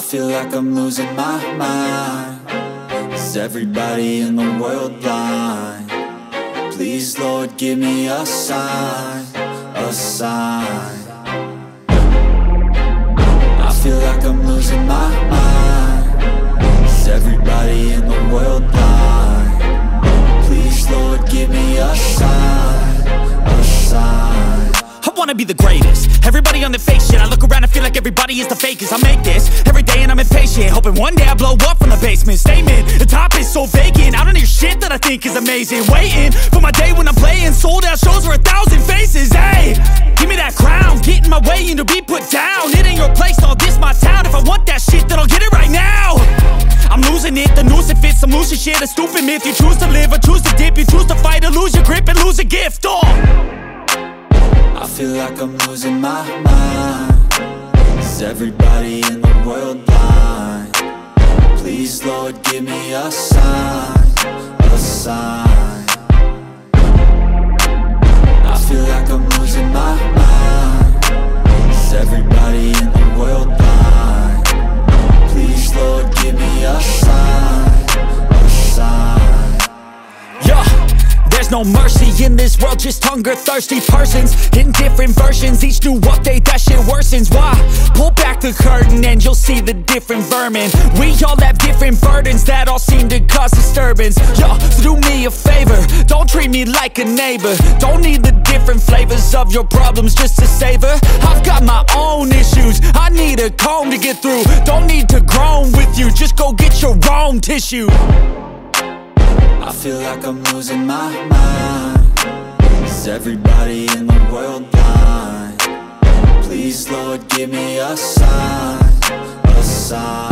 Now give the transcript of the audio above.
feel like I'm losing my mind. Is everybody in the world blind? Please, Lord, give me a sign, a sign. I feel like I'm losing my mind. Is everybody in the world blind? Please, Lord, give me a sign, a sign. I wanna be the greatest. Everybody on the fake shit. I look around and feel like everybody is the fakest. I make this every day and I'm impatient, hoping one day I blow up from the basement. Statement, the top is so vacant. I don't hear shit that I think is amazing. Waiting for my day when I'm playing sold out shows for 1,000 faces. Hey, give me that crown, get in my way and to be put down. It ain't your place, no, this my town. If I want that shit, then I'll get it right now. I'm losing it, the noose it fits, some losing shit. A stupid myth, you choose to live or choose to dip. You choose to fight or lose your grip and lose a gift. I feel like I'm losing my mind. Is everybody in the world blind? Please, Lord, give me a sign, a sign. I feel like I'm losing my mind. Is everybody in the world blind? Please, Lord, give me a sign, a sign. Yeah. There's no mercy in this world, just hunger-thirsty persons in different versions. Each new update, that shit worsens. Why? Pull back the curtain and you'll see the different vermin. We all have different burdens that all seem to cause disturbance. Yo, so do me a favor, don't treat me like a neighbor. Don't need the different flavors of your problems just to savor. I've got my own issues, I need a comb to get through. Don't need to groan with you, just go get your own tissue. I feel like I'm losing my mind. Is everybody in the world blind? Please, Lord, give me a sign, a sign.